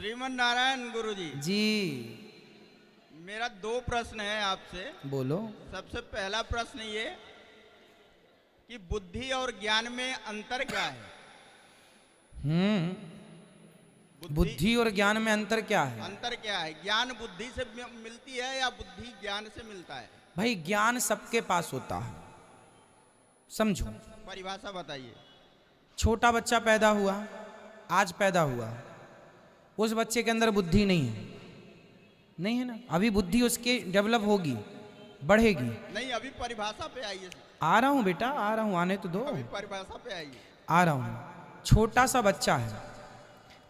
श्रीमन नारायण गुरुजी जी। मेरा दो प्रश्न है आपसे। बोलो। सबसे पहला प्रश्न ये कि बुद्धि और ज्ञान में अंतर क्या है? बुद्धि और ज्ञान में अंतर क्या है? अंतर क्या है? ज्ञान बुद्धि से मिलती है या बुद्धि ज्ञान से मिलता है? भाई ज्ञान सबके पास होता है, समझो। परिभाषा बताइए। छोटा बच्चा पैदा हुआ, आज पैदा हुआ, उस बच्चे के अंदर बुद्धि नहीं है, नहीं है ना। अभी बुद्धि उसके डेवलप होगी, बढ़ेगी। नहीं, अभी परिभाषा पे आइए। आ रहा हूं बेटा, आ रहा हूं, आने तो दो। अभी परिभाषा पे आइए। आ रहा हूं। छोटा सा बच्चा है,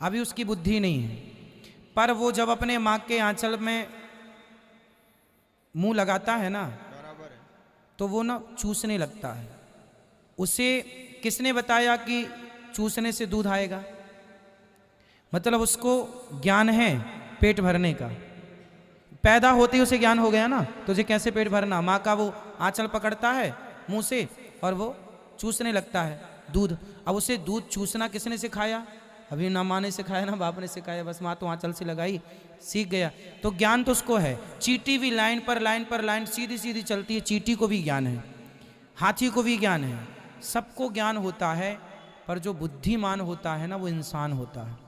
अभी उसकी बुद्धि नहीं है, पर वो जब अपने माँ के आंचल में मुंह लगाता है ना, बराबर है, तो वो ना चूसने लगता है। उसे किसने बताया कि चूसने से दूध आएगा? मतलब उसको ज्ञान है पेट भरने का। पैदा होते ही उसे ज्ञान हो गया ना, तुझे कैसे पेट भरना। माँ का वो आंचल पकड़ता है मुंह से और वो चूसने लगता है दूध। अब उसे दूध चूसना किसने सिखाया? अभी ना माँ ने सिखाया ना बाप ने सिखाया, बस माँ तो आंचल से लगाई, सीख गया। तो ज्ञान तो उसको है। चींटी भी लाइन पर लाइन पर लाइन सीधी सीधी चलती है, चींटी को भी ज्ञान है, हाथी को भी ज्ञान है, सबको ज्ञान होता है। पर जो बुद्धिमान होता है ना, वो इंसान होता है।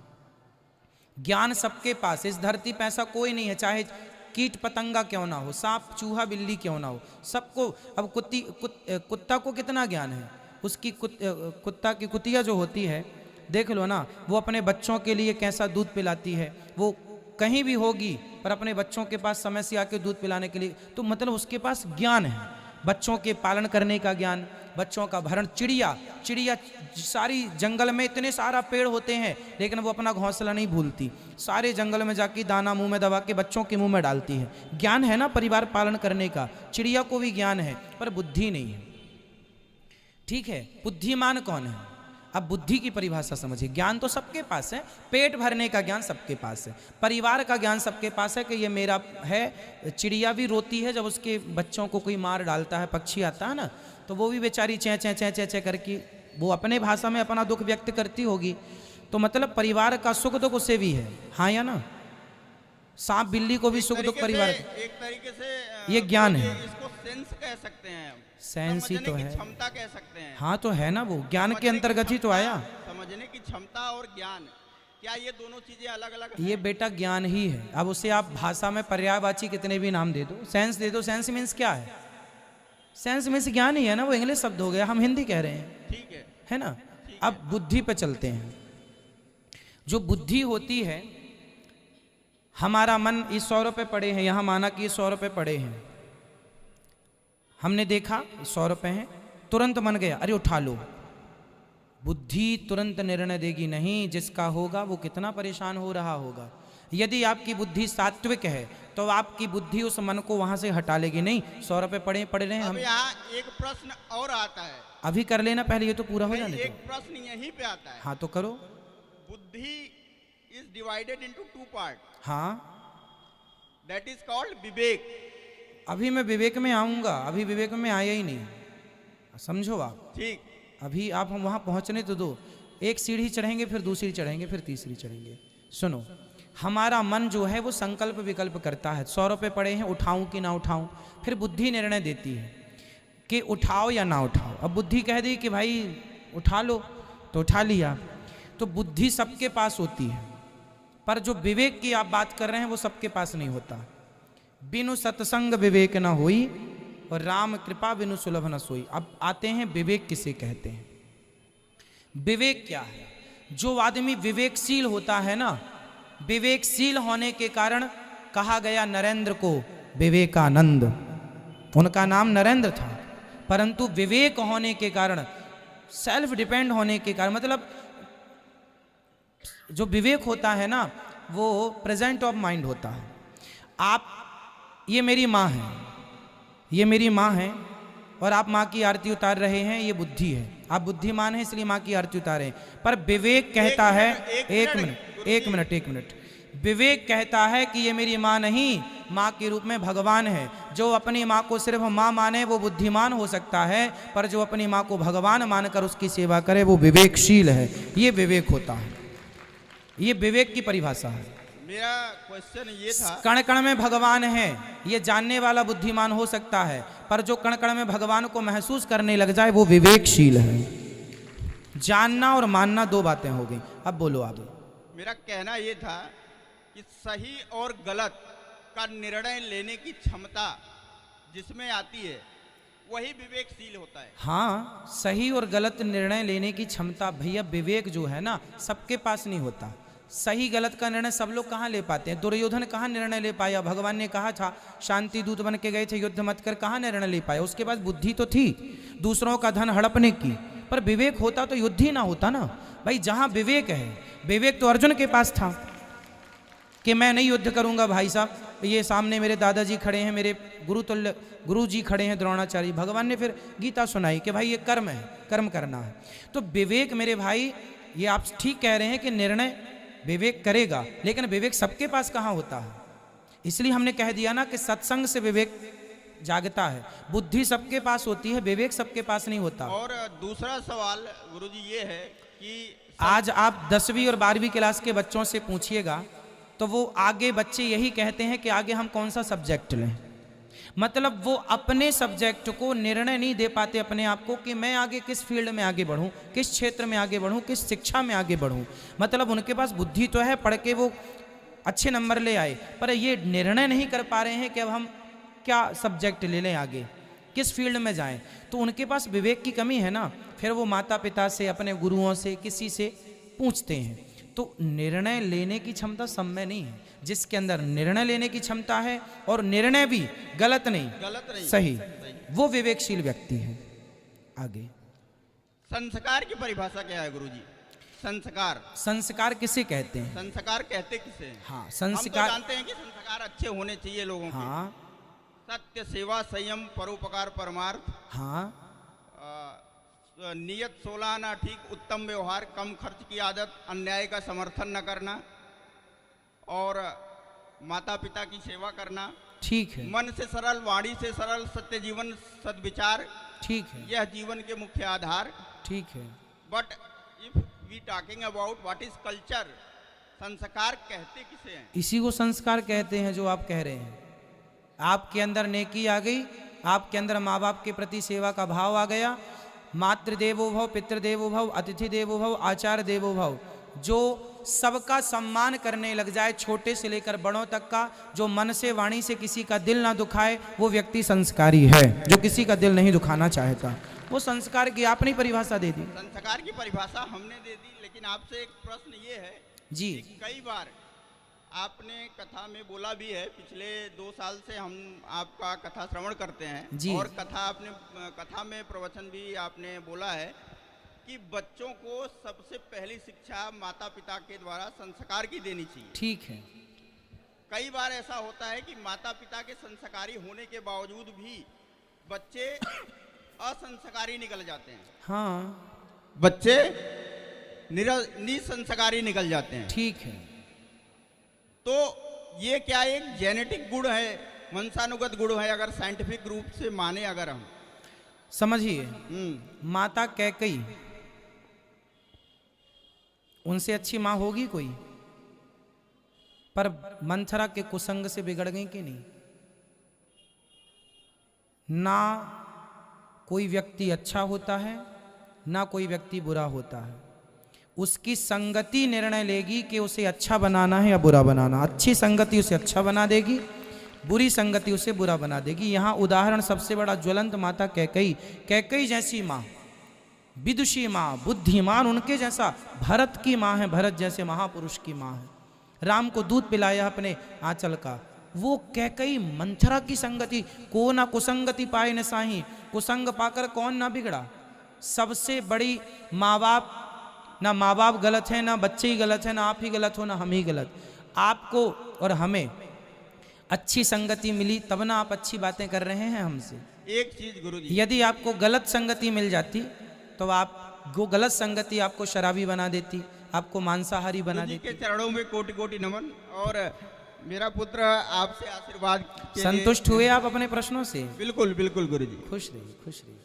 ज्ञान सबके पास, इस धरती पे ऐसा कोई नहीं है, चाहे कीट पतंगा क्यों ना हो, सांप चूहा बिल्ली क्यों ना हो, सबको। अब कुत्ता को कितना ज्ञान है, उसकी कुत्ता की कुतिया जो होती है, देख लो ना, वो अपने बच्चों के लिए कैसा दूध पिलाती है। वो कहीं भी होगी पर अपने बच्चों के पास समय से आके दूध पिलाने के लिए, तो मतलब उसके पास ज्ञान है, बच्चों के पालन करने का ज्ञान, बच्चों का भरण। चिड़िया सारी जंगल में इतने सारा पेड़ होते हैं, लेकिन वो अपना घोंसला नहीं भूलती, सारे जंगल में जाके दाना मुंह में दबा के बच्चों के मुंह में डालती है। ज्ञान है ना परिवार पालन करने का, चिड़िया को भी ज्ञान है, पर बुद्धि नहीं है। ठीक है, बुद्धिमान कौन है? अब बुद्धि की परिभाषा समझिए। ज्ञान तो सबके पास है, पेट भरने का ज्ञान सबके पास है, परिवार का ज्ञान सबके पास है कि ये मेरा है। चिड़िया भी रोती है जब उसके बच्चों को कोई मार डालता है, पक्षी आता है ना, तो वो भी बेचारी चै चै चै चै चै करके वो अपने भाषा में अपना दुख व्यक्त करती होगी। तो मतलब परिवार का सुख दुख उसे भी है, हाँ या ना। सांप बिल्ली को भी सुख दुख परिवार, एक तरीके से ये ज्ञान है। इसको सेंस कह सकते हैं, सेंस ही तो है, क्षमता कह सकते हैं। हाँ तो है ना, वो ज्ञान के अंतर्गत ही तो आया। समझने की क्षमता और ज्ञान, क्या ये दोनों चीजें अलग अलग? ये बेटा ज्ञान ही है। अब उसे आप भाषा में पर्यायवाची कितने भी नाम दे दो, सेंस दे दो, सेंस मीन्स क्या है? सेंस मीन्स ज्ञान ही है ना, वो इंग्लिश शब्द हो गया, हम हिंदी कह रहे हैं, ठीक है ना। अब बुद्धि पे चलते हैं। जो बुद्धि होती है, हमारा मन, ये 100 रुपये पड़े हैं यहाँ, माना कि ये 100 रुपये पड़े हैं, हमने देखा 100 रुपये हैं, तुरंत मन गया अरे उठा लो। बुद्धि तुरंत निर्णय देगी नहीं, जिसका होगा वो कितना परेशान हो रहा होगा। यदि आपकी बुद्धि सात्विक है तो आपकी बुद्धि उस मन को वहां से हटा लेगी। नहीं, 100 रुपये पड़े रहे हैं हम। यहाँ एक प्रश्न और आता है, अभी कर लेना, पहले ये तो पूरा हो जाने दो। एक प्रश्न यहीं पे आता है। हाँ तो करो। बुद्धि इज डिवाइडेड इनटू 2 पार्ट, हाँ, दैट इज कॉल्ड विवेक। अभी मैं विवेक में आऊंगा, अभी विवेक में आया ही नहीं, समझो आप। ठीक, अभी आप हम वहां पहुंचने तो दो। एक सीढ़ी चढ़ेंगे, फिर दूसरी चढ़ेंगे, फिर तीसरी चढ़ेंगे। सुनो, हमारा मन जो है वो संकल्प विकल्प करता है। 100 रुपये पड़े हैं, उठाऊं कि ना उठाऊं, फिर बुद्धि निर्णय देती है कि उठाओ या ना उठाओ। अब बुद्धि कह दी कि भाई उठा लो, तो उठा लिया। तो बुद्धि सबके पास होती है, पर जो विवेक की आप बात कर रहे हैं वो सबके पास नहीं होता। बिनु सत्संग विवेक न होई, और राम कृपा बिनु सुलभ न सोई। अब आते हैं विवेक किसे कहते हैं। विवेक क्या है? जो आदमी विवेकशील होता है ना, विवेकशील होने के कारण कहा गया नरेंद्र को विवेकानंद, उनका नाम नरेंद्र था, परंतु विवेक होने के कारण, सेल्फ डिपेंड होने के कारण, मतलब जो विवेक होता है ना वो प्रेजेंट ऑफ माइंड होता है। आप, ये मेरी माँ है, ये मेरी माँ है, और आप माँ की आरती उतार रहे हैं, ये बुद्धि है। आप बुद्धिमान हैं इसलिए माँ की आरती उतारे, पर विवेक कहता है, एक मिनट, विवेक कहता है कि ये मेरी माँ नहीं, माँ के रूप में भगवान है। जो अपनी माँ को सिर्फ माँ माने वो बुद्धिमान हो सकता है, पर जो अपनी माँ को भगवान मानकर उसकी सेवा करे वो विवेकशील है। ये विवेक होता है। ये विवेक की परिभाषा है। मेरा क्वेश्चन ये था, कण कण में भगवान है, ये जानने वाला बुद्धिमान हो सकता है, पर जो कण कण में भगवान को महसूस करने लग जाए वो विवेकशील है। जानना और मानना दो बातें हो गई। अब बोलो आप। मेरा कहना ये था कि सही और गलत का निर्णय लेने की क्षमता जिसमें आती है वही विवेकशील होता है। हाँ, सही और गलत निर्णय लेने की क्षमता, भैया विवेक जो है ना सबके पास नहीं होता। सही गलत का निर्णय सब लोग कहाँ ले पाते हैं? दुर्योधन कहाँ निर्णय ले पाया? भगवान ने कहा था शांति दूत बन के गए थे, युद्ध मत कर, कहाँ निर्णय ले पाया? उसके पास बुद्धि तो थी दूसरों का धन हड़पने की, पर विवेक होता तो युद्ध ही ना होता ना भाई। जहाँ विवेक है, विवेक तो अर्जुन के पास था कि मैं नहीं युद्ध करूंगा भाई साहब, ये सामने मेरे दादाजी खड़े हैं, मेरे गुरुतुल्य गुरु जी खड़े हैं द्रोणाचार्य। भगवान ने फिर गीता सुनाई कि भाई ये कर्म है, कर्म करना है। तो विवेक मेरे भाई, ये आप ठीक कह रहे हैं कि निर्णय विवेक करेगा, लेकिन विवेक सबके पास कहाँ होता है? इसलिए हमने कह दिया ना कि सत्संग से विवेक जागता है। बुद्धि सबके पास होती है, विवेक सबके पास नहीं होता। और दूसरा सवाल गुरुजी ये है कि आज आप 10वीं और 12वीं क्लास के बच्चों से पूछिएगा तो वो आगे बच्चे यही कहते हैं कि आगे हम कौन सा सब्जेक्ट लें। मतलब वो अपने सब्जेक्ट को निर्णय नहीं दे पाते अपने आप को कि मैं आगे किस फील्ड में आगे बढ़ूं, किस क्षेत्र में आगे बढ़ूं, किस शिक्षा में आगे बढ़ूं। मतलब उनके पास बुद्धि तो है, पढ़ के वो अच्छे नंबर ले आए, पर ये निर्णय नहीं कर पा रहे हैं कि अब हम क्या सब्जेक्ट ले लें, आगे किस फील्ड में जाएं। तो उनके पास विवेक की कमी है ना। फिर वो माता पिता से, अपने गुरुओं से, किसी से पूछते हैं। तो निर्णय लेने की क्षमता सब में नहीं है। जिसके अंदर निर्णय लेने की क्षमता है और निर्णय भी गलत नहीं सही, वो विवेकशील व्यक्ति है। आगे संस्कार की परिभाषा क्या है गुरुजी? संस्कार किसे कहते हैं? संस्कार कहते किसे हैं? हाँ, हम तो जानते हैं कि संस्कार अच्छे होने चाहिए लोगों के। हाँ, सत्य, सेवा, संयम, परोपकार, परमार्थ, हाँ, नियत, 16 आना ठीक, उत्तम व्यवहार, कम खर्च की आदत, अन्याय का समर्थन न करना और माता पिता की सेवा करना, ठीक है, मन से सरल, वाणी से सरल, सत्य जीवन, सद्विचार, ठीक है, यह जीवन के मुख्य आधार। ठीक है। But if we talking about what is culture, संस्कार कहते किसे हैं? इसी को संस्कार कहते हैं जो आप कह रहे हैं। आपके अंदर नेकी आ गई, आपके अंदर माँ बाप के प्रति सेवा का भाव आ गया। मातृदेवो भव, पितृदेवो भव, अतिथि देवो भव, आचार्य देवो भव। जो सबका सम्मान करने लग जाए, छोटे से लेकर बड़ों तक का, जो मन से वाणी से किसी का दिल ना दुखाए, वो व्यक्ति संस्कारी है। जो किसी का दिल नहीं दुखाना चाहता, वो संस्कार की आपने परिभाषा दे दी। संस्कार की परिभाषा हमने दे दी, लेकिन आपसे एक प्रश्न ये है जी। कि कई बार आपने कथा में बोला भी है, पिछले 2 साल से हम आपका कथा श्रवण करते हैं जी। और कथा में प्रवचन भी आपने बोला है कि बच्चों को सबसे पहली शिक्षा माता पिता के द्वारा संस्कार की देनी चाहिए। ठीक है। कई बार ऐसा होता है कि माता पिता के संस्कारी होने के बावजूद भी बच्चे असंस्कारी निकल जाते हैं। हाँ, बच्चे निसंस्कारी निकल जाते हैं। ठीक है। तो ये क्या एक जेनेटिक गुण है, वंशानुगत गुण है? अगर साइंटिफिक रूप से माने, अगर हम समझिए, माता कैकई, उनसे अच्छी माँ होगी कोई? पर मंथरा के कुसंग से बिगड़ गई कि नहीं? ना कोई व्यक्ति अच्छा होता है, ना कोई व्यक्ति बुरा होता है। उसकी संगति निर्णय लेगी कि उसे अच्छा बनाना है या बुरा बनाना। अच्छी संगति उसे अच्छा बना देगी, बुरी संगति उसे बुरा बना देगी। यहाँ उदाहरण सबसे बड़ा ज्वलंत माता कैकई जैसी माँ, विदुषी माँ, बुद्धिमान, उनके जैसा भरत की माँ है, भरत जैसे महापुरुष की माँ है। राम को दूध पिलाया अपने आंचल का। वो कैकई मंथरा की संगति, को ना कुसंगति पाए न साही, कुसंग पाकर कौन ना बिगड़ा। सबसे बड़ी माँ बाप, ना माँ बाप गलत है, ना बच्चे ही गलत है, ना आप ही गलत हो, ना हम ही गलत। आपको और हमें अच्छी संगति मिली तब ना आप अच्छी बातें कर रहे हैं हमसे। एक चीज गुरुजी, यदि आपको गलत संगति मिल जाती तो आप वो गलत संगति आपको शराबी बना देती, आपको मांसाहारी बना देती। के चरणों में कोटि कोटि नमन। और मेरा पुत्र आपसे आशीर्वाद के लिए संतुष्ट हुए आप अपने प्रश्नों से? बिल्कुल बिल्कुल गुरुजी। खुश रहिए, खुश रहिए।